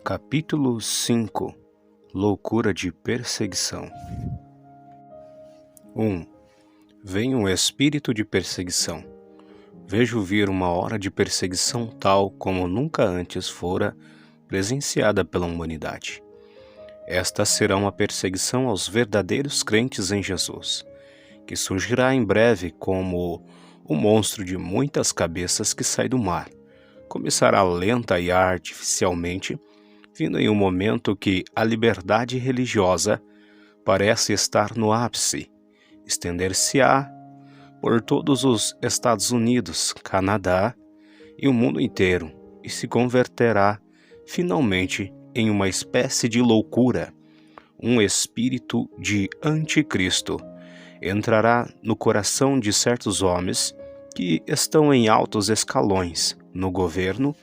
Capítulo 5 Loucura de perseguição. 1. Vem um espírito de perseguição. Vejo vir uma hora de perseguição tal como nunca antes fora presenciada pela humanidade. Esta será uma perseguição aos verdadeiros crentes em Jesus, que surgirá em breve como o monstro de muitas cabeças que sai do mar. Começará lenta e artificialmente, vindo em um momento que a liberdade religiosa parece estar no ápice, estender-se-á por todos os Estados Unidos, Canadá e o mundo inteiro, e se converterá finalmente em uma espécie de loucura. Um espírito de anticristo entrará no coração de certos homens que estão em altos escalões no governo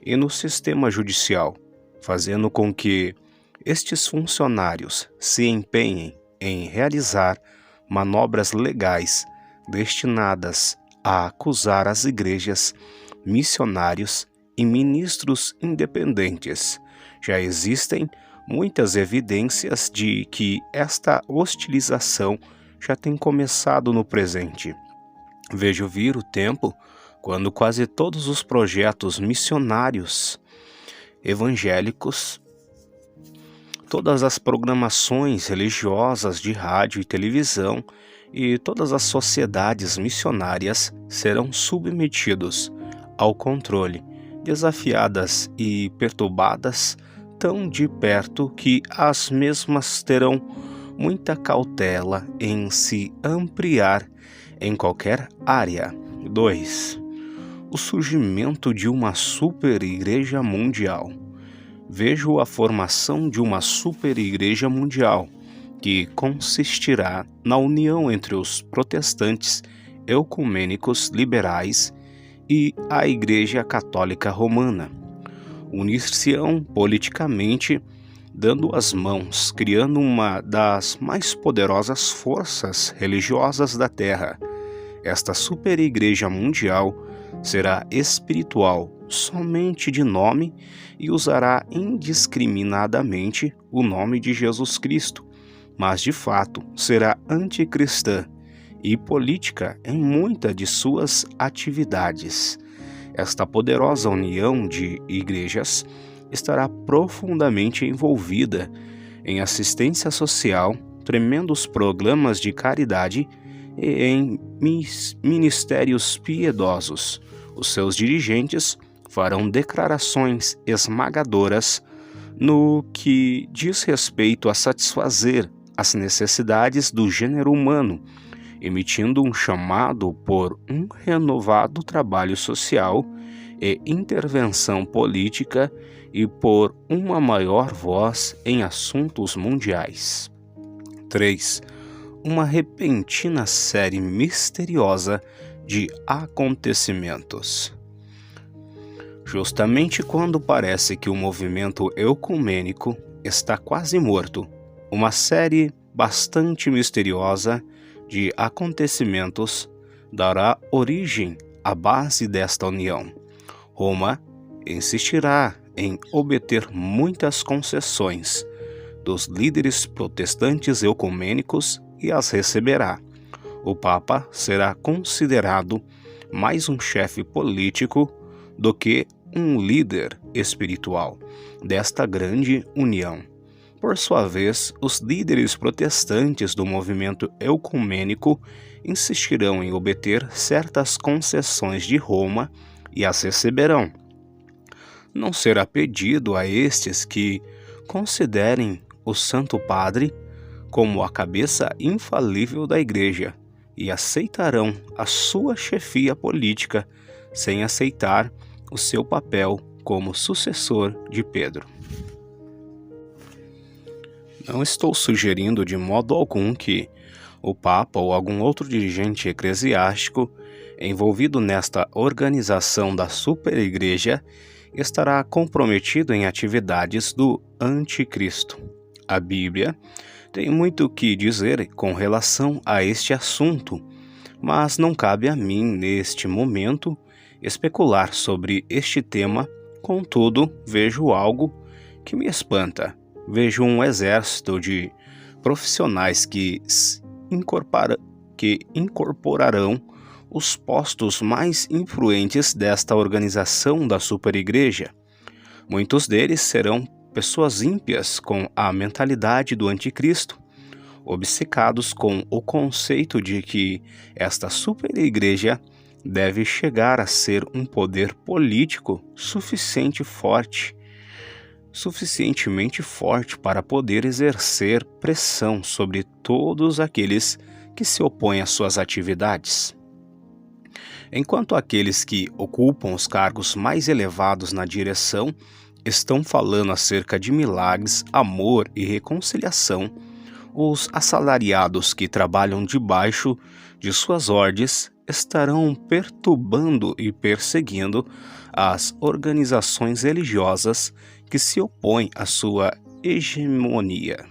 e no sistema judicial, fazendo com que estes funcionários se empenhem em realizar manobras legais destinadas a acusar as igrejas, missionários e ministros independentes. Já existem muitas evidências de que esta hostilização já tem começado no presente. Vejo vir o tempo quando quase todos os projetos missionários evangélicos, todas as programações religiosas de rádio e televisão e todas as sociedades missionárias serão submetidos ao controle, desafiadas e perturbadas tão de perto que as mesmas terão muita cautela em se ampliar em qualquer área. 2. O surgimento de uma super-igreja mundial. Vejo a formação de uma super-igreja mundial, que consistirá na união entre os protestantes ecumênicos liberais e a Igreja Católica Romana. Unir-se-ão politicamente, dando as mãos, criando uma das mais poderosas forças religiosas da Terra. Esta super-igreja mundial será espiritual somente de nome e usará indiscriminadamente o nome de Jesus Cristo, mas de fato será anticristã e política em muitas de suas atividades. Esta poderosa união de igrejas estará profundamente envolvida em assistência social, tremendos programas de caridade e em ministérios piedosos. Os seus dirigentes farão declarações esmagadoras no que diz respeito a satisfazer as necessidades do gênero humano, emitindo um chamado por um renovado trabalho social e intervenção política e por uma maior voz em assuntos mundiais. 3. Uma repentina série misteriosa de acontecimentos. Justamente quando parece que o movimento ecumênico está quase morto, uma série bastante misteriosa de acontecimentos dará origem à base desta união. Roma insistirá em obter muitas concessões dos líderes protestantes ecumênicos e as receberá. O Papa será considerado mais um chefe político do que um líder espiritual desta grande união. Por sua vez, os líderes protestantes do movimento ecumênico insistirão em obter certas concessões de Roma e as receberão. Não será pedido a estes que considerem o Santo Padre como a cabeça infalível da Igreja e aceitarão a sua chefia política sem aceitar o seu papel como sucessor de Pedro. Não estou sugerindo de modo algum que o Papa ou algum outro dirigente eclesiástico envolvido nesta organização da super-igreja estará comprometido em atividades do anticristo. A Bíblia tem muito o que dizer com relação a este assunto, mas não cabe a mim, neste momento, especular sobre este tema. Contudo, vejo algo que me espanta. Vejo um exército de profissionais que incorporarão os postos mais influentes desta organização da superigreja. Muitos deles serão pessoas ímpias com a mentalidade do anticristo, obcecados com o conceito de que esta superigreja deve chegar a ser um poder político suficientemente forte para poder exercer pressão sobre todos aqueles que se opõem às suas atividades. Enquanto aqueles que ocupam os cargos mais elevados na direção estão falando acerca de milagres, amor e reconciliação, os assalariados que trabalham debaixo de suas ordens estarão perturbando e perseguindo as organizações religiosas que se opõem à sua hegemonia.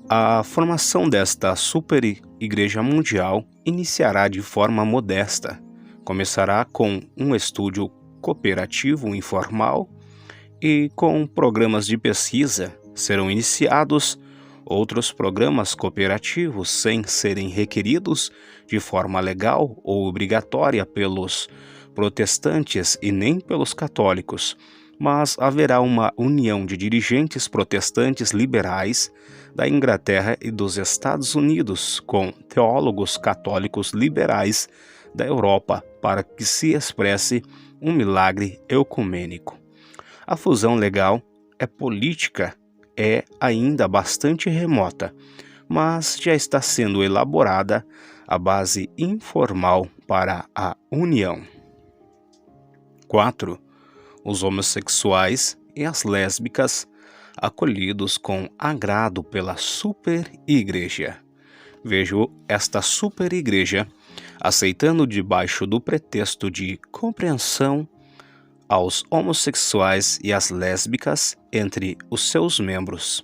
A formação desta super-igreja mundial iniciará de forma modesta. Começará com um estúdio cooperativo informal e com programas de pesquisa serão iniciados outros programas cooperativos sem serem requeridos de forma legal ou obrigatória pelos protestantes e nem pelos católicos, mas haverá uma união de dirigentes protestantes liberais da Inglaterra e dos Estados Unidos com teólogos católicos liberais da Europa para que se expresse um milagre ecumênico. A fusão legal é ainda bastante remota, mas já está sendo elaborada a base informal para a união. 4. Os homossexuais e as lésbicas acolhidos com agrado pela super-igreja. Vejo esta super-igreja aceitando debaixo do pretexto de compreensão aos homossexuais e às lésbicas entre os seus membros.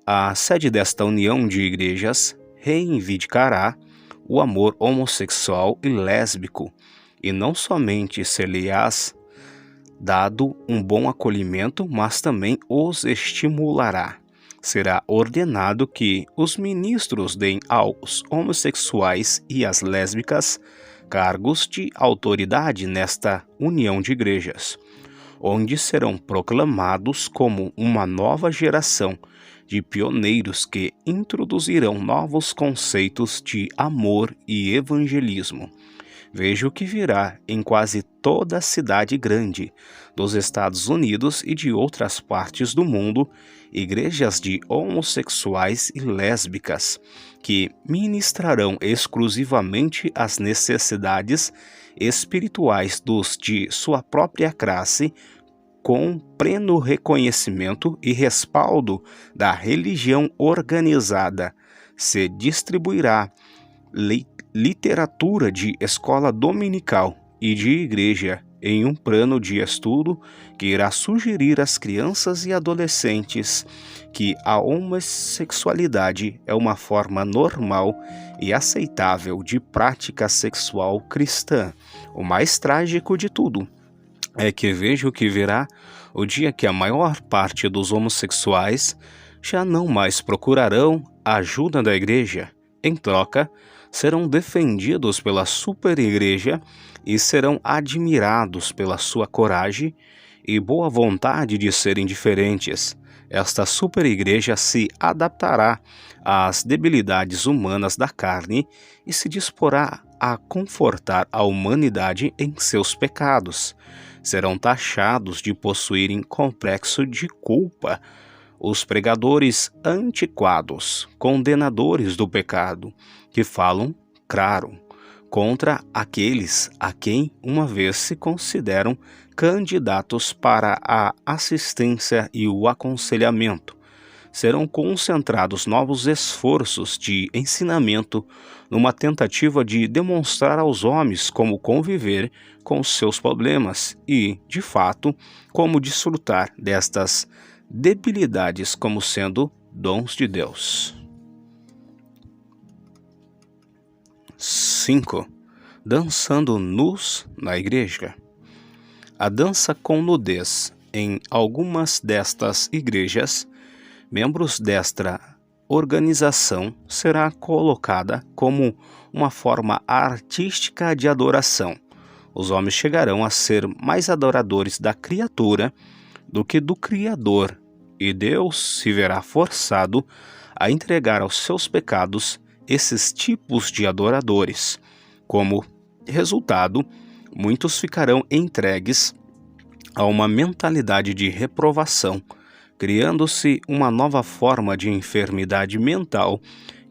A sede desta união de igrejas reivindicará o amor homossexual e lésbico e não somente ser-lhes dado um bom acolhimento, mas também os estimulará. Será ordenado que os ministros deem aos homossexuais e às lésbicas cargos de autoridade nesta união de igrejas, onde serão proclamados como uma nova geração de pioneiros que introduzirão novos conceitos de amor e evangelismo. Vejo que virá em quase toda a cidade grande dos Estados Unidos e de outras partes do mundo igrejas de homossexuais e lésbicas que ministrarão exclusivamente as necessidades espirituais dos de sua própria classe, com pleno reconhecimento e respaldo da religião organizada. Se distribuirá literatura de escola dominical e de igreja em um plano de estudo que irá sugerir às crianças e adolescentes que a homossexualidade é uma forma normal e aceitável de prática sexual cristã. O mais trágico de tudo é que vejo que virá o dia que a maior parte dos homossexuais já não mais procurarão a ajuda da igreja. Em troca, serão defendidos pela super-igreja e serão admirados pela sua coragem e boa vontade de serem diferentes. Esta super-igreja se adaptará às debilidades humanas da carne e se disporá a confortar a humanidade em seus pecados. Serão taxados de possuírem complexo de culpa. Os pregadores antiquados, condenadores do pecado, que falam, claro, contra aqueles a quem uma vez se consideram candidatos para a assistência e o aconselhamento. Serão concentrados novos esforços de ensinamento numa tentativa de demonstrar aos homens como conviver com seus problemas e, de fato, como desfrutar destas debilidades como sendo dons de Deus. 5. Dançando nus na igreja. A dança com nudez Em algumas destas igrejas, membros desta organização será colocada como uma forma artística de adoração. Os homens chegarão a ser mais adoradores da criatura do que do Criador, e Deus se verá forçado a entregar aos seus pecados esses tipos de adoradores. Como resultado, muitos ficarão entregues a uma mentalidade de reprovação, criando-se uma nova forma de enfermidade mental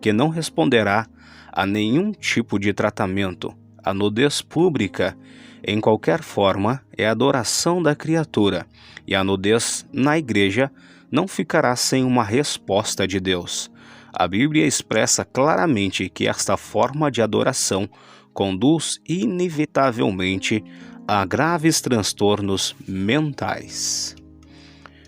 que não responderá a nenhum tipo de tratamento. A nudez pública, em qualquer forma, é a adoração da criatura, e a nudez na igreja não ficará sem uma resposta de Deus. A Bíblia expressa claramente que esta forma de adoração conduz inevitavelmente a graves transtornos mentais.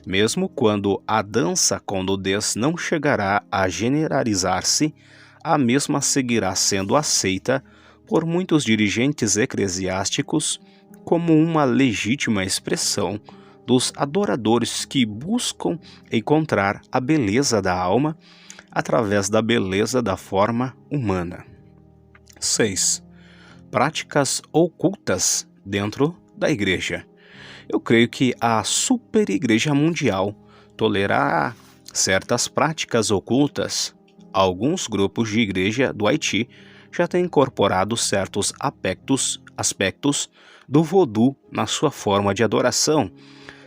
Mesmo quando a dança com nudez não chegará a generalizar-se, a mesma seguirá sendo aceita por muitos dirigentes eclesiásticos como uma legítima expressão dos adoradores que buscam encontrar a beleza da alma através da beleza da forma humana. 6. Práticas ocultas dentro da igreja. Eu creio que a Superigreja Mundial tolerará certas práticas ocultas. Alguns grupos de igreja do Haiti já têm incorporado certos aspectos do vodu na sua forma de adoração.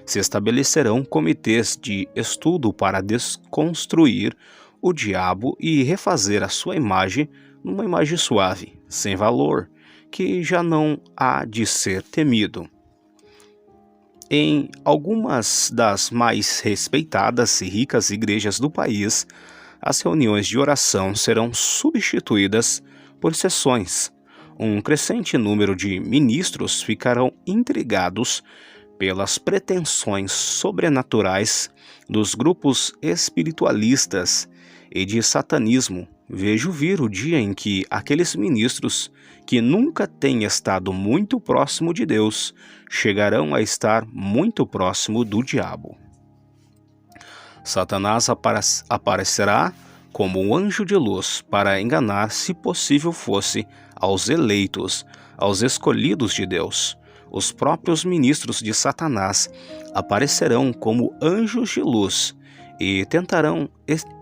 Se estabelecerão comitês de estudo para desconstruir o diabo e refazer a sua imagem numa imagem suave, sem valor, que já não há de ser temido. Em algumas das mais respeitadas e ricas igrejas do país, as reuniões de oração serão substituídas por sessões. Um crescente número de ministros ficarão intrigados pelas pretensões sobrenaturais dos grupos espiritualistas e de satanismo. Vejo vir o dia em que aqueles ministros que nunca têm estado muito próximo de Deus chegarão a estar muito próximo do diabo. Satanás aparecerá como um anjo de luz para enganar, se possível fosse, aos eleitos, aos escolhidos de Deus. Os próprios ministros de Satanás aparecerão como anjos de luz e tentarão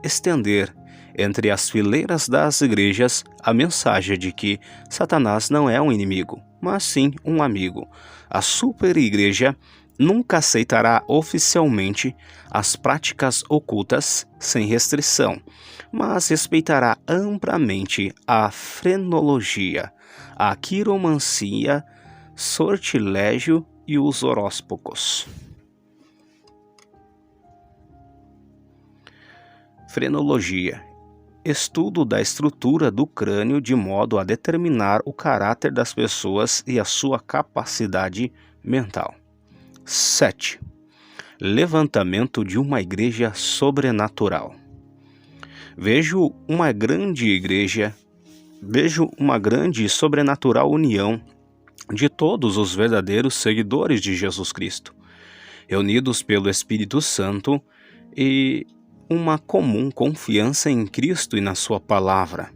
estender entre as fileiras das igrejas a mensagem de que Satanás não é um inimigo, mas sim um amigo. A superigreja nunca aceitará oficialmente as práticas ocultas sem restrição, mas respeitará amplamente a frenologia, a quiromancia, sortilégio e os horóscopos. Frenologia: estudo da estrutura do crânio de modo a determinar o caráter das pessoas e a sua capacidade mental. 7. Levantamento de uma igreja sobrenatural. Vejo uma grande e sobrenatural união de todos os verdadeiros seguidores de Jesus Cristo, reunidos pelo Espírito Santo e uma comum confiança em Cristo e na sua palavra.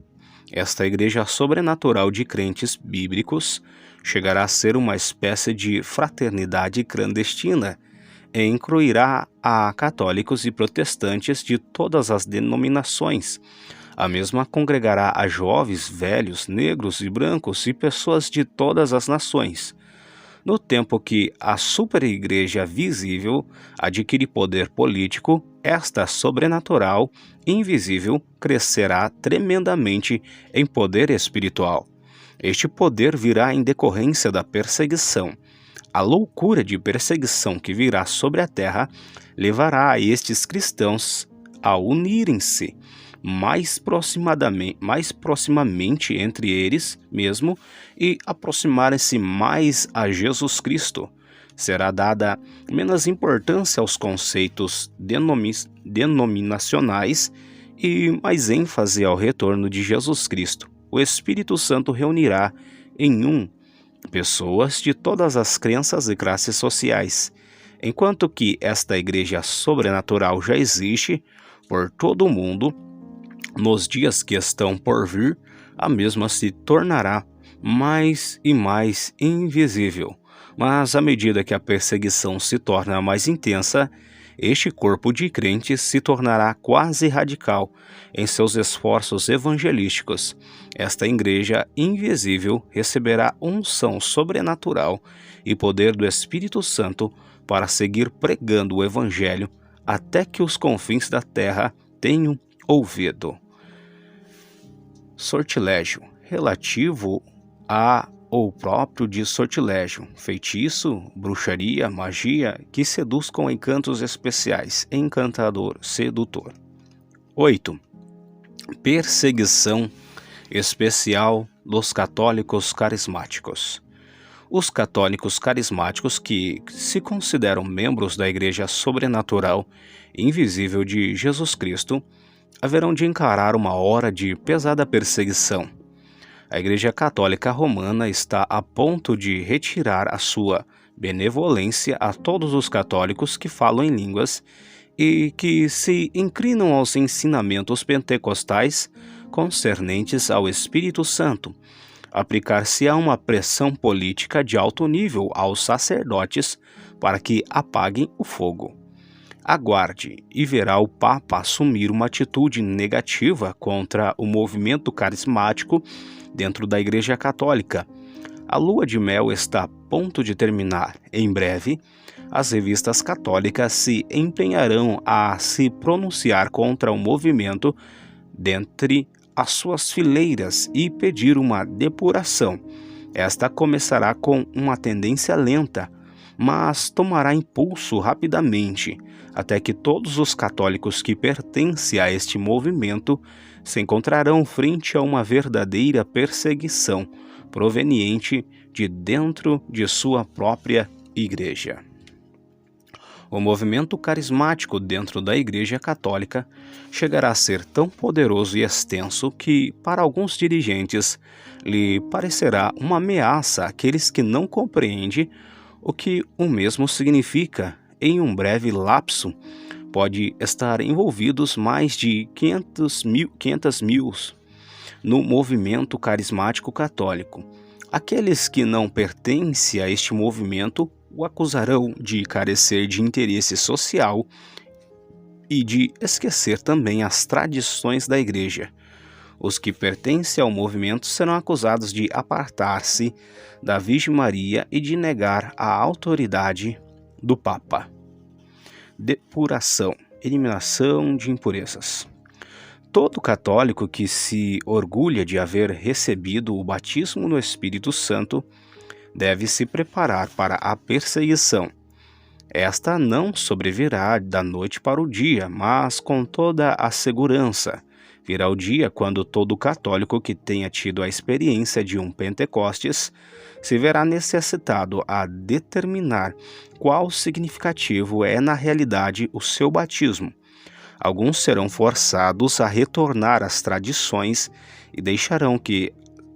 Esta igreja sobrenatural de crentes bíblicos chegará a ser uma espécie de fraternidade clandestina e incluirá a católicos e protestantes de todas as denominações. A mesma congregará a jovens, velhos, negros e brancos e pessoas de todas as nações. No tempo que a superigreja visível adquire poder político, esta sobrenatural, invisível, crescerá tremendamente em poder espiritual. Este poder virá em decorrência da perseguição. A loucura de perseguição que virá sobre a terra levará a estes cristãos a unirem-se mais proximamente entre eles mesmo e aproximarem-se mais a Jesus Cristo. Será dada menos importância aos conceitos denominacionais e mais ênfase ao retorno de Jesus Cristo. O Espírito Santo reunirá em pessoas de todas as crenças e classes sociais. Enquanto que esta igreja sobrenatural já existe por todo o mundo, nos dias que estão por vir, a mesma se tornará mais e mais invisível. Mas à medida que a perseguição se torna mais intensa, este corpo de crentes se tornará quase radical em seus esforços evangelísticos. Esta igreja invisível receberá unção sobrenatural e poder do Espírito Santo para seguir pregando o Evangelho até que os confins da terra tenham ouvido. Sortilégio, relativo a ou próprio de sortilégio, feitiço, bruxaria, magia, que seduz com encantos especiais, encantador, sedutor. 8. Perseguição especial dos católicos carismáticos. Os católicos carismáticos que se consideram membros da Igreja Sobrenatural e Invisível de Jesus Cristo haverão de encarar uma hora de pesada perseguição. A Igreja Católica Romana está a ponto de retirar a sua benevolência a todos os católicos que falam em línguas e que se inclinam aos ensinamentos pentecostais concernentes ao Espírito Santo. Aplicar-se-á uma pressão política de alto nível aos sacerdotes para que apaguem o fogo. Aguarde e verá o Papa assumir uma atitude negativa contra o movimento carismático dentro da Igreja Católica. A lua de mel está a ponto de terminar. Em breve, as revistas católicas se empenharão a se pronunciar contra o movimento dentre as suas fileiras e pedir uma depuração. Esta começará com uma tendência lenta, mas tomará impulso rapidamente, até que todos os católicos que pertencem a este movimento se encontrarão frente a uma verdadeira perseguição proveniente de dentro de sua própria igreja. O movimento carismático dentro da Igreja Católica chegará a ser tão poderoso e extenso que, para alguns dirigentes, lhe parecerá uma ameaça àqueles que não compreendem o que o mesmo significa. Em um breve lapso, pode estar envolvidos mais de 500 mil no movimento carismático católico. Aqueles que não pertencem a este movimento o acusarão de carecer de interesse social e de esquecer também as tradições da Igreja. Os que pertencem ao movimento serão acusados de apartar-se da Virgem Maria e de negar a autoridade do Papa. Depuração, eliminação de impurezas. Todo católico que se orgulha de haver recebido o batismo no Espírito Santo deve se preparar para a perseguição. Esta não sobrevirá da noite para o dia, mas com toda a segurança. Virá o dia quando todo católico que tenha tido a experiência de um Pentecostes se verá necessitado a determinar qual significativo é na realidade o seu batismo. Alguns serão forçados a retornar às tradições e deixarão que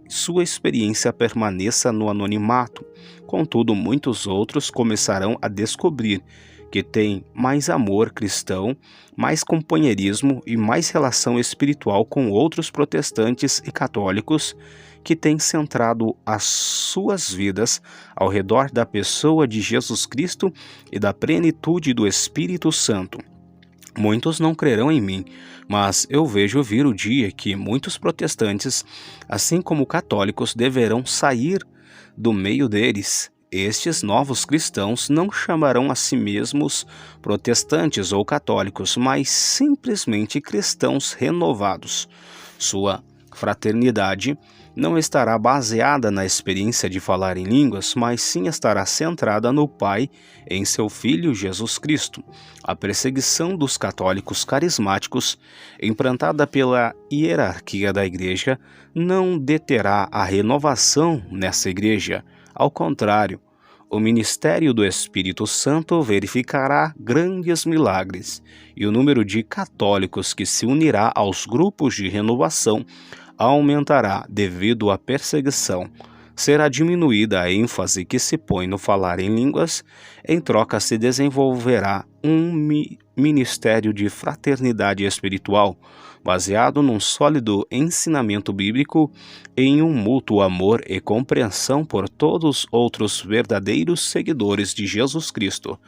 sua experiência permaneça no anonimato. Contudo, muitos outros começarão a descobrir que têm mais amor cristão, mais companheirismo e mais relação espiritual com outros protestantes e católicos que têm centrado as suas vidas ao redor da pessoa de Jesus Cristo e da plenitude do Espírito Santo. Muitos não crerão em mim, mas eu vejo vir o dia que muitos protestantes, assim como católicos, deverão sair do meio deles. Estes novos cristãos não chamarão a si mesmos protestantes ou católicos, mas simplesmente cristãos renovados. Sua fraternidade não estará baseada na experiência de falar em línguas, mas sim estará centrada no Pai em seu Filho Jesus Cristo. A perseguição dos católicos carismáticos, implantada pela hierarquia da Igreja, não deterá a renovação nessa Igreja. Ao contrário, o ministério do Espírito Santo verificará grandes milagres, e o número de católicos que se unirá aos grupos de renovação aumentará devido à perseguição será diminuída a ênfase que se põe no falar em línguas, em troca se desenvolverá um ministério de fraternidade espiritual, baseado num sólido ensinamento bíblico, em um mútuo amor e compreensão por todos os outros verdadeiros seguidores de Jesus Cristo.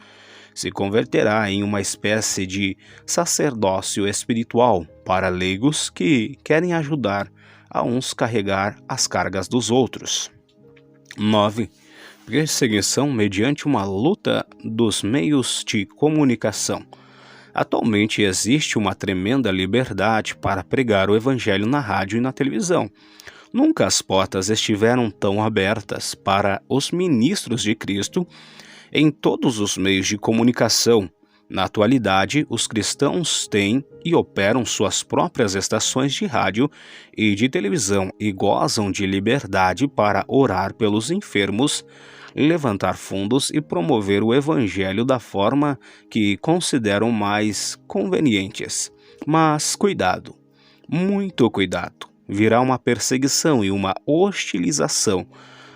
Se converterá em uma espécie de sacerdócio espiritual para leigos que querem ajudar a uns carregar as cargas dos outros. 9. Perseguição mediante uma luta dos meios de comunicação. Atualmente existe uma tremenda liberdade para pregar o evangelho na rádio e na televisão. Nunca as portas estiveram tão abertas para os ministros de Cristo em todos os meios de comunicação. Na atualidade, os cristãos têm e operam suas próprias estações de rádio e de televisão e gozam de liberdade para orar pelos enfermos, levantar fundos e promover o evangelho da forma que consideram mais convenientes. Mas cuidado, muito cuidado, virá uma perseguição e uma hostilização.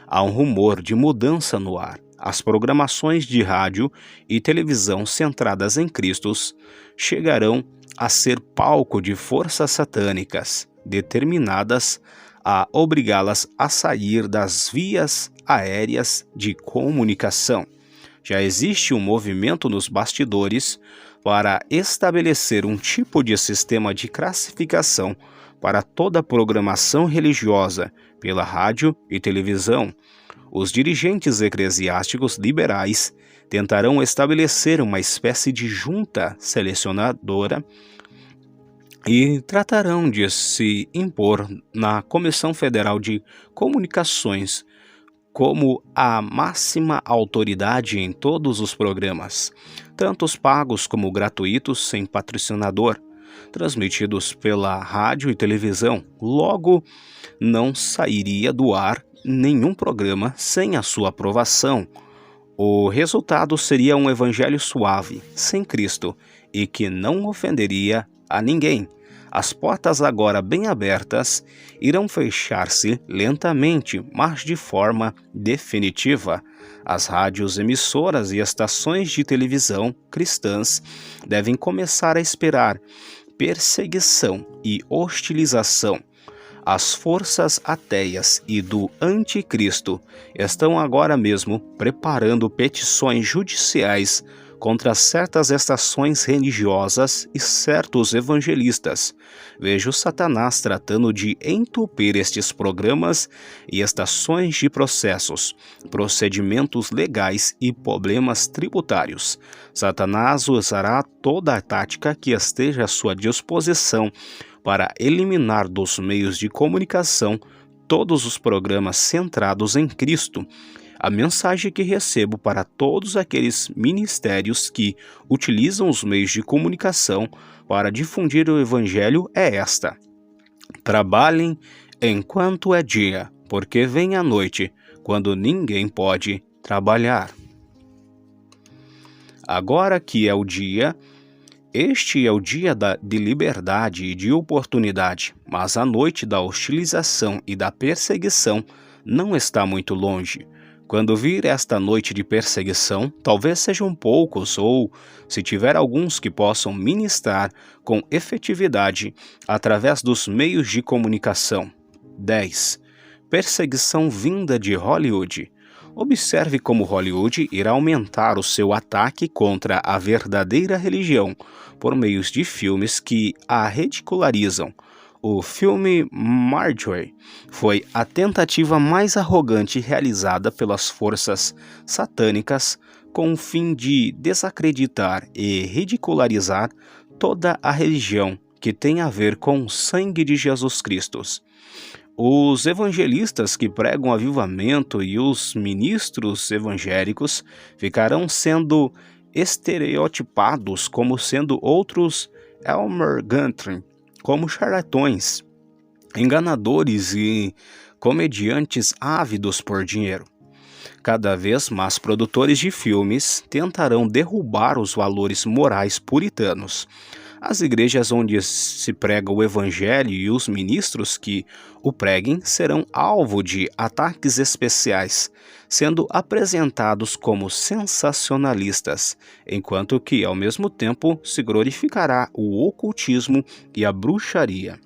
Há um rumor de mudança no ar. As programações de rádio e televisão centradas em Cristo chegarão a ser palco de forças satânicas, determinadas a obrigá-las a sair das vias aéreas de comunicação. Já existe um movimento nos bastidores para estabelecer um tipo de sistema de classificação para toda a programação religiosa pela rádio e televisão. Os dirigentes eclesiásticos liberais tentarão estabelecer uma espécie de junta selecionadora e tratarão de se impor na Comissão Federal de Comunicações como a máxima autoridade em todos os programas, tanto os pagos como gratuitos sem patrocinador, transmitidos pela rádio e televisão. Logo, não sairia do ar nenhum programa sem a sua aprovação. O resultado seria um evangelho suave, sem Cristo, e que não ofenderia a ninguém. As portas, agora bem abertas, irão fechar-se lentamente, mas de forma definitiva. As rádios emissoras e estações de televisão cristãs devem começar a esperar perseguição e hostilização. As forças ateias e do anticristo estão agora mesmo preparando petições judiciais contra certas estações religiosas e certos evangelistas. Vejo Satanás tratando de entupir estes programas e estações de processos, procedimentos legais e problemas tributários. Satanás usará toda a tática que esteja à sua disposição para eliminar dos meios de comunicação todos os programas centrados em Cristo. A mensagem que recebo para todos aqueles ministérios que utilizam os meios de comunicação para difundir o Evangelho é esta: trabalhem enquanto é dia, porque vem a noite, quando ninguém pode trabalhar. Agora que é o dia, este é o dia de liberdade e de oportunidade, mas a noite da hostilização e da perseguição não está muito longe. Quando vir esta noite de perseguição, talvez sejam poucos ou, se tiver alguns que possam ministrar com efetividade através dos meios de comunicação. 10. Perseguição vinda de Hollywood. Observe como Hollywood irá aumentar o seu ataque contra a verdadeira religião por meio de filmes que a ridicularizam. O filme Marjorie foi a tentativa mais arrogante realizada pelas forças satânicas com o fim de desacreditar e ridicularizar toda a religião que tem a ver com o sangue de Jesus Cristo. Os evangelistas que pregam avivamento e os ministros evangélicos ficarão sendo estereotipados como sendo outros Elmer Gantry, como charlatões, enganadores e comediantes ávidos por dinheiro. Cada vez mais produtores de filmes tentarão derrubar os valores morais puritanos. As igrejas onde se prega o evangelho e os ministros que o preguem serão alvo de ataques especiais, sendo apresentados como sensacionalistas, enquanto que, ao mesmo tempo, se glorificará o ocultismo e a bruxaria.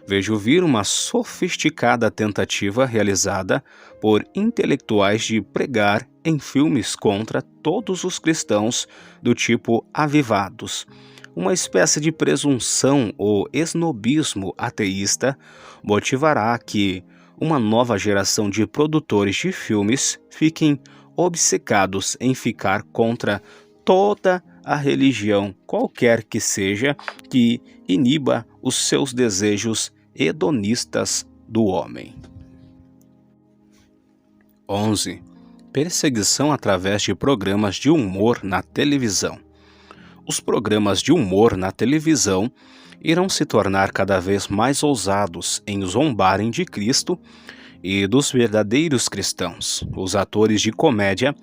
Vejo vir uma sofisticada tentativa realizada por intelectuais de pregar em filmes contra todos os cristãos do tipo avivados. Uma espécie de presunção ou esnobismo ateísta motivará que uma nova geração de produtores de filmes fiquem obcecados em ficar contra toda a religião, qualquer que seja, que iniba os seus desejos hedonistas do homem. 11. Perseguição através de programas de humor na televisão. Os programas de humor na televisão irão se tornar cada vez mais ousados em zombarem de Cristo e dos verdadeiros cristãos. Os atores de comédia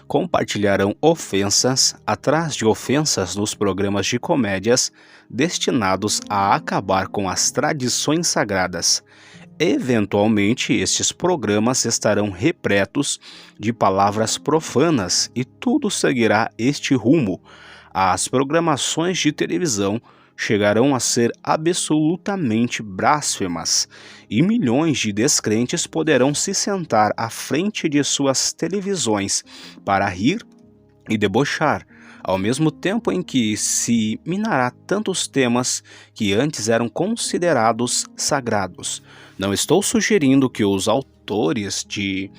compartilharão ofensas atrás de ofensas nos programas de comédias destinados a acabar com as tradições sagradas. Eventualmente, estes programas estarão repletos de palavras profanas e tudo seguirá este rumo. As programações de televisão chegarão a ser absolutamente blasfemas e milhões de descrentes poderão se sentar à frente de suas televisões para rir e debochar, ao mesmo tempo em que se minará tantos temas que antes eram considerados sagrados. Não estou sugerindo que os autores de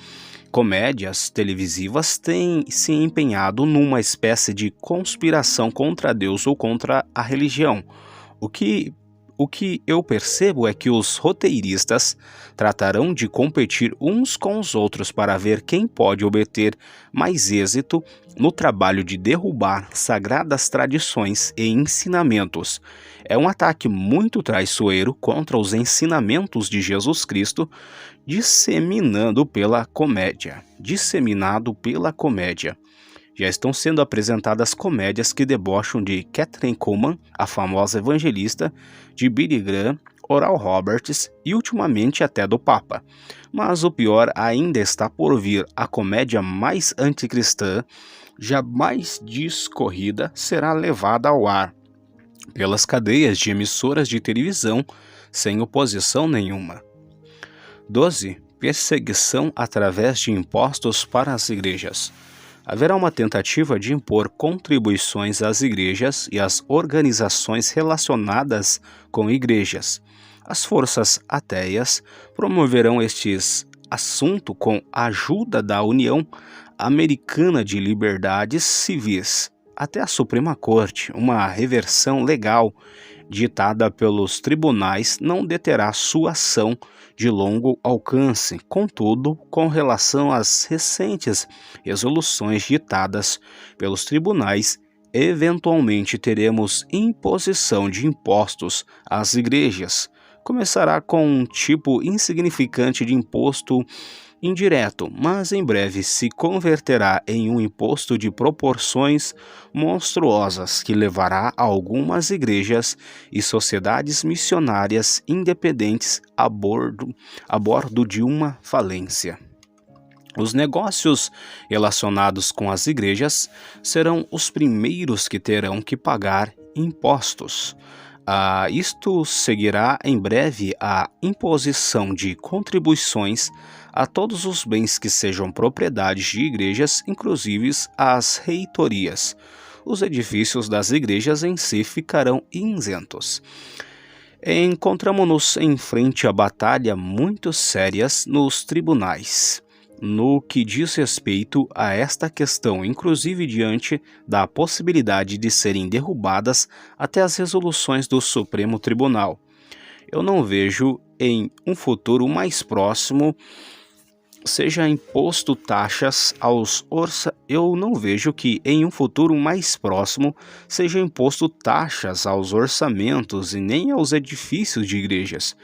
comédias televisivas têm se empenhado numa espécie de conspiração contra Deus ou contra a religião. O que eu percebo é que os roteiristas tratarão de competir uns com os outros para ver quem pode obter mais êxito no trabalho de derrubar sagradas tradições e ensinamentos. É um ataque muito traiçoeiro contra os ensinamentos de Jesus Cristo, disseminado pela comédia. Já estão sendo apresentadas comédias que debocham de Kathryn Kuhlman, a famosa evangelista, de Billy Graham, Oral Roberts e ultimamente até do Papa. Mas o pior ainda está por vir. A comédia mais anticristã, jamais discorrida, será levada ao ar pelas cadeias de emissoras de televisão sem oposição nenhuma. 12. Perseguição através de impostos para as igrejas. Haverá uma tentativa de impor contribuições às igrejas e às organizações relacionadas com igrejas. As forças ateias promoverão estes assuntos com a ajuda da União Americana de Liberdades Civis, até a Suprema Corte. Uma reversão legal ditada pelos tribunais não deterá sua ação de longo alcance. Contudo, com relação às recentes resoluções ditadas pelos tribunais, eventualmente teremos imposição de impostos às igrejas. Começará com um tipo insignificante de imposto indireto, mas em breve se converterá em um imposto de proporções monstruosas que levará algumas igrejas e sociedades missionárias independentes a bordo de uma falência. Os negócios relacionados com as igrejas serão os primeiros que terão que pagar impostos. Isto seguirá em breve a imposição de contribuições a todos os bens que sejam propriedades de igrejas, inclusive as reitorias. Os edifícios das igrejas em si ficarão isentos. Encontramos-nos em frente a batalha muito sérias nos tribunais, no que diz respeito a esta questão, inclusive diante da possibilidade de serem derrubadas até as resoluções do Supremo Tribunal. Eu não vejo em um futuro mais próximo seja imposto taxas aos eu não vejo que em um futuro mais próximo seja imposto taxas aos orçamentos e nem aos edifícios de igrejas,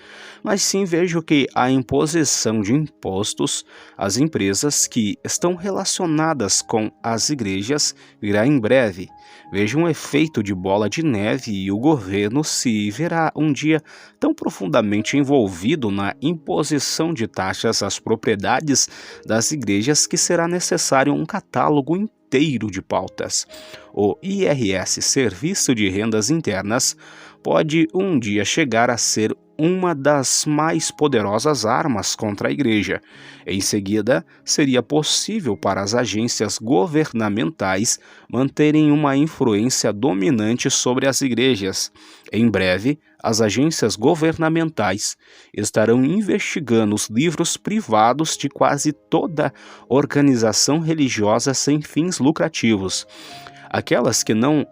mas sim vejo que a imposição de impostos às empresas que estão relacionadas com as igrejas virá em breve. Vejo um efeito de bola de neve e o governo se verá um dia tão profundamente envolvido na imposição de taxas às propriedades das igrejas que será necessário um catálogo inteiro de pautas. O IRS, Serviço de Rendas Internas, pode um dia chegar a ser uma das mais poderosas armas contra a igreja. Em seguida, seria possível para as agências governamentais manterem uma influência dominante sobre as igrejas. Em breve, as agências governamentais estarão investigando os livros privados de quase toda organização religiosa sem fins lucrativos. Aquelas que não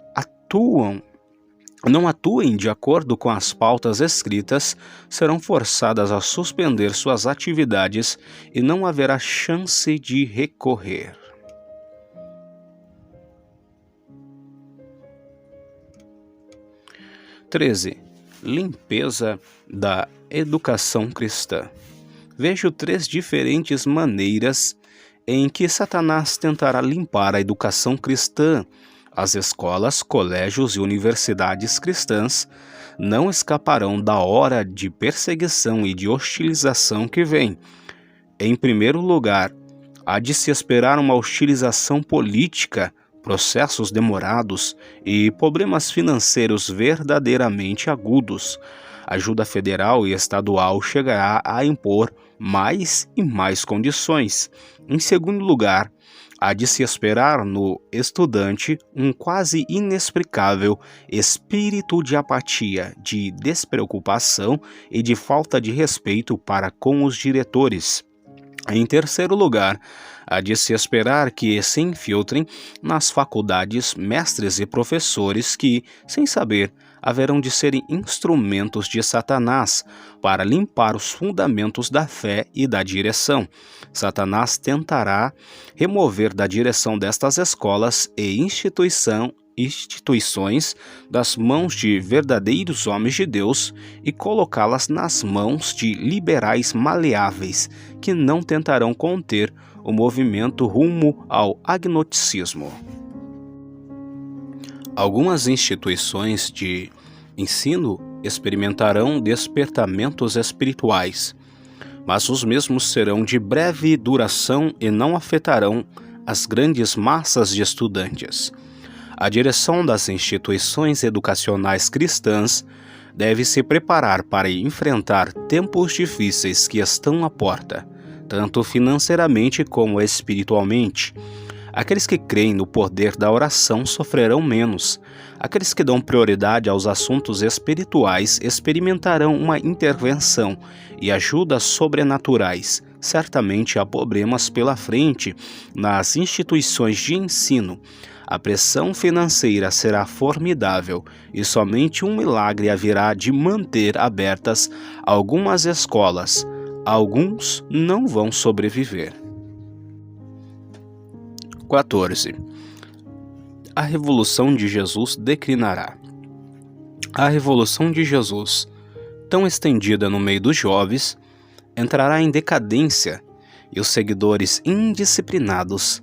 atuem de acordo com as pautas escritas serão forçadas a suspender suas atividades e não haverá chance de recorrer. 13. Limpeza da educação cristã. Vejo 3 diferentes maneiras em que Satanás tentará limpar a educação cristã. As escolas, colégios e universidades cristãs não escaparão da hora de perseguição e de hostilização que vem. Em primeiro lugar, há de se esperar uma hostilização política, processos demorados e problemas financeiros verdadeiramente agudos. A ajuda federal e estadual chegará a impor mais e mais condições. Em segundo lugar, há de se esperar no estudante um quase inexplicável espírito de apatia, de despreocupação e de falta de respeito para com os diretores. Em terceiro lugar, há de se esperar que se infiltrem nas faculdades mestres e professores que, sem saber, haverão de serem instrumentos de Satanás para limpar os fundamentos da fé e da direção. Satanás tentará remover da direção destas escolas e instituições das mãos de verdadeiros homens de Deus e colocá-las nas mãos de liberais maleáveis que não tentarão conter o movimento rumo ao agnosticismo. Algumas instituições de ensino experimentarão despertamentos espirituais, mas os mesmos serão de breve duração e não afetarão as grandes massas de estudantes. A direção das instituições educacionais cristãs deve se preparar para enfrentar tempos difíceis que estão à porta, tanto financeiramente como espiritualmente. Aqueles que creem no poder da oração sofrerão menos. Aqueles que dão prioridade aos assuntos espirituais experimentarão uma intervenção e ajudas sobrenaturais. Certamente há problemas pela frente nas instituições de ensino. A pressão financeira será formidável e somente um milagre haverá de manter abertas algumas escolas. Alguns não vão sobreviver. 14. A Revolução de Jesus declinará. A Revolução de Jesus, tão estendida no meio dos jovens, entrará em decadência e os seguidores indisciplinados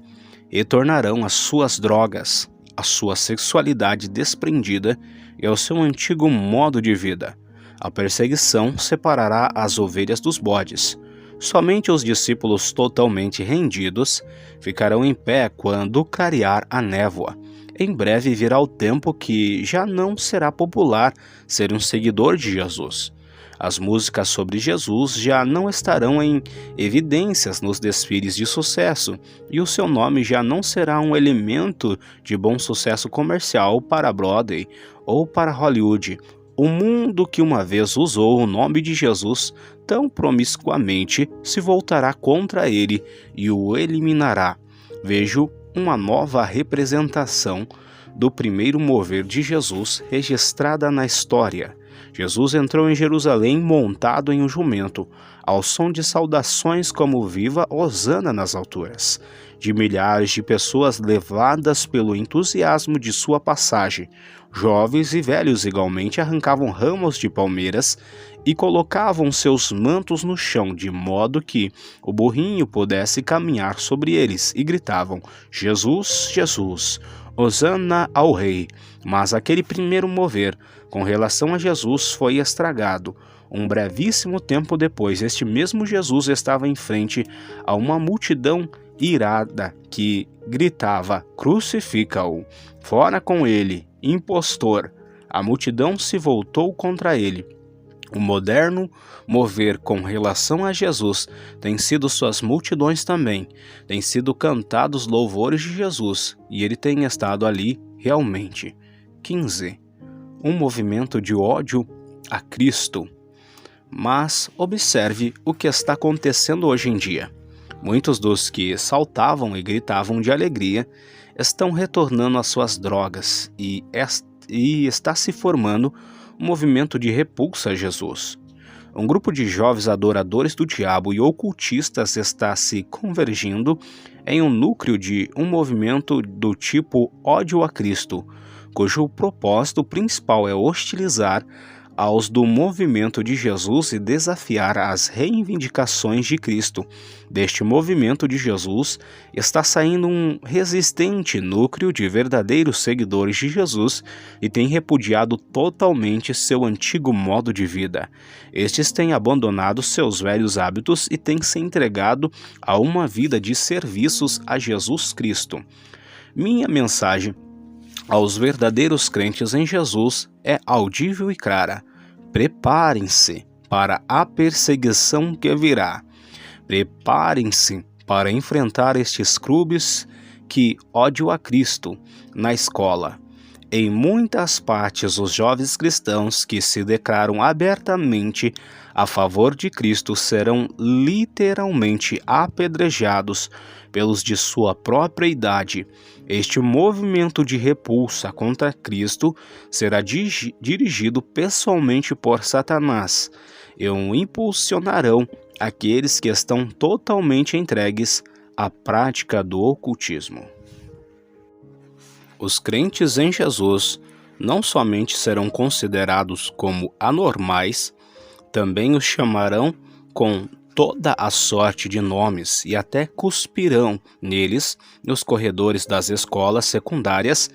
retornarão às suas drogas, à sua sexualidade desprendida e ao seu antigo modo de vida. A perseguição separará as ovelhas dos bodes. Somente os discípulos totalmente rendidos ficarão em pé quando clarear a névoa. Em breve virá o tempo que já não será popular ser um seguidor de Jesus. As músicas sobre Jesus já não estarão em evidências nos desfiles de sucesso, e o seu nome já não será um elemento de bom sucesso comercial para Broadway ou para Hollywood. O mundo que uma vez usou o nome de Jesus tão promiscuamente se voltará contra ele e o eliminará. Vejo uma nova representação do primeiro mover de Jesus registrada na história. Jesus entrou em Jerusalém montado em um jumento, ao som de saudações como viva Hosana nas alturas, de milhares de pessoas levadas pelo entusiasmo de sua passagem. Jovens e velhos igualmente arrancavam ramos de palmeiras e colocavam seus mantos no chão, de modo que o burrinho pudesse caminhar sobre eles, e gritavam: Jesus, Jesus, Hosana ao Rei. Mas aquele primeiro mover com relação a Jesus foi estragado. Um brevíssimo tempo depois, este mesmo Jesus estava em frente a uma multidão irada que gritava: crucifica-o, fora com ele, impostor. A multidão se voltou contra ele. O moderno mover com relação a Jesus tem sido suas multidões também. Tem sido cantados louvores de Jesus, e ele tem estado ali realmente. 15. Um movimento de ódio a Cristo. Mas observe o que está acontecendo hoje em dia. Muitos dos que saltavam e gritavam de alegria estão retornando às suas drogas e está se formando um movimento de repulsa a Jesus. Um grupo de jovens adoradores do diabo e ocultistas está se convergindo em um núcleo de um movimento do tipo ódio a Cristo, cujo propósito principal é hostilizar aos do movimento de Jesus e desafiar as reivindicações de Cristo. Deste movimento de Jesus está saindo um resistente núcleo de verdadeiros seguidores de Jesus e tem repudiado totalmente seu antigo modo de vida. Estes têm abandonado seus velhos hábitos e têm se entregado a uma vida de serviços a Jesus Cristo. Minha mensagem aos verdadeiros crentes em Jesus é audível e clara: preparem-se para a perseguição que virá. Preparem-se para enfrentar estes clubes que ódio a Cristo na escola. Em muitas partes, os jovens cristãos que se declaram abertamente a favor de Cristo serão literalmente apedrejados pelos de sua própria idade. Este movimento de repulsa contra Cristo será dirigido pessoalmente por Satanás e o impulsionarão aqueles que estão totalmente entregues à prática do ocultismo. Os crentes em Jesus não somente serão considerados como anormais, também os chamarão com toda a sorte de nomes e até cuspirão neles nos corredores das escolas secundárias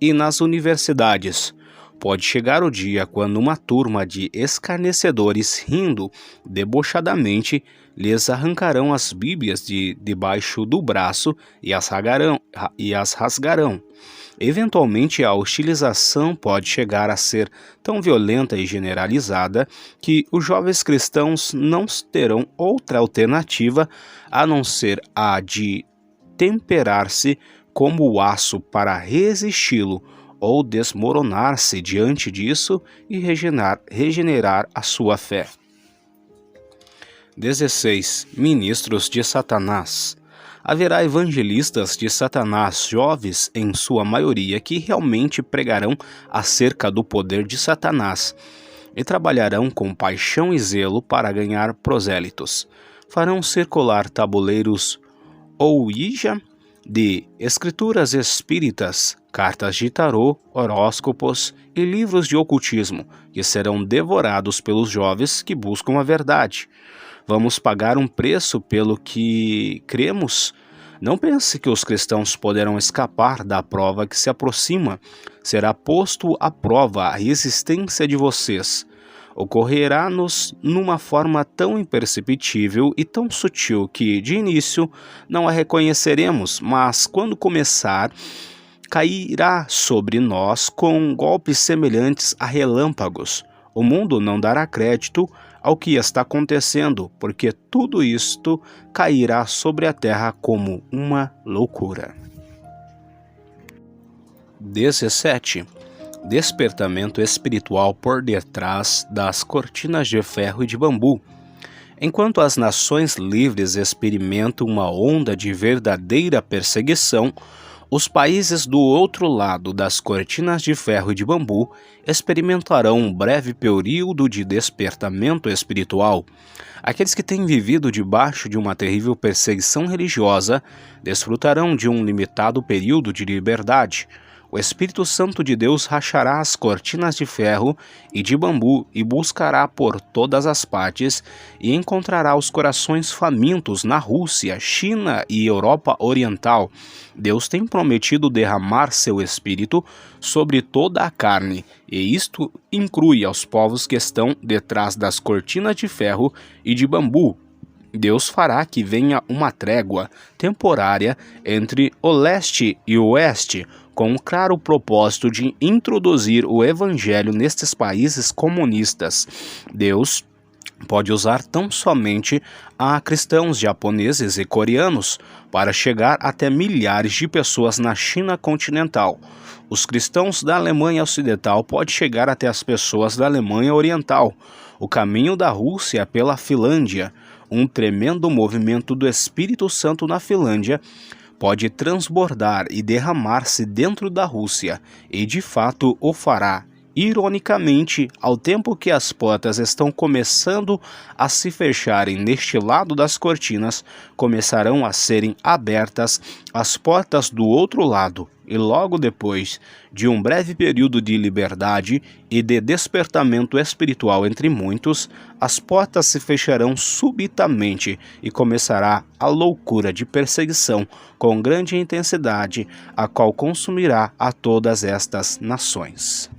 e nas universidades. Pode chegar o dia quando uma turma de escarnecedores, rindo debochadamente, lhes arrancarão as Bíblias de debaixo do braço e as rasgarão. Eventualmente, a hostilização pode chegar a ser tão violenta e generalizada que os jovens cristãos não terão outra alternativa a não ser a de temperar-se como o aço para resisti-lo ou desmoronar-se diante disso e regenerar a sua fé. 16. Ministros de Satanás. Haverá evangelistas de Satanás, jovens em sua maioria, que realmente pregarão acerca do poder de Satanás e trabalharão com paixão e zelo para ganhar prosélitos. Farão circular tabuleiros Ouija de escrituras espíritas, cartas de tarô, horóscopos e livros de ocultismo, que serão devorados pelos jovens que buscam a verdade. Vamos pagar um preço pelo que cremos? Não pense que os cristãos poderão escapar da prova que se aproxima. Será posto à prova a resistência de vocês. Ocorrerá-nos numa forma tão imperceptível e tão sutil que, de início, não a reconheceremos, mas quando começar, cairá sobre nós com golpes semelhantes a relâmpagos. O mundo não dará crédito ao que está acontecendo, porque tudo isto cairá sobre a terra como uma loucura. 17. Despertamento espiritual por detrás das cortinas de ferro e de bambu. Enquanto as nações livres experimentam uma onda de verdadeira perseguição, Os países do outro lado das cortinas de ferro e de bambu experimentarão um breve período de despertamento espiritual. Aqueles que têm vivido debaixo de uma terrível perseguição religiosa desfrutarão de um limitado período de liberdade. O Espírito Santo de Deus rachará as cortinas de ferro e de bambu e buscará por todas as partes e encontrará os corações famintos na Rússia, China e Europa Oriental. Deus tem prometido derramar seu Espírito sobre toda a carne, e isto inclui aos povos que estão detrás das cortinas de ferro e de bambu. Deus fará que venha uma trégua temporária entre o leste e o oeste, com um claro propósito de introduzir o evangelho nestes países comunistas. Deus pode usar tão somente a cristãos japoneses e coreanos para chegar até milhares de pessoas na China continental. Os cristãos da Alemanha Ocidental podem chegar até as pessoas da Alemanha Oriental. O caminho da Rússia pela Finlândia, um tremendo movimento do Espírito Santo na Finlândia, pode transbordar e derramar-se dentro da Rússia, e de fato o fará. Ironicamente, ao tempo que as portas estão começando a se fecharem neste lado das cortinas, começarão a serem abertas as portas do outro lado, e logo depois de um breve período de liberdade e de despertamento espiritual entre muitos, as portas se fecharão subitamente e começará a loucura de perseguição com grande intensidade, a qual consumirá a todas estas nações.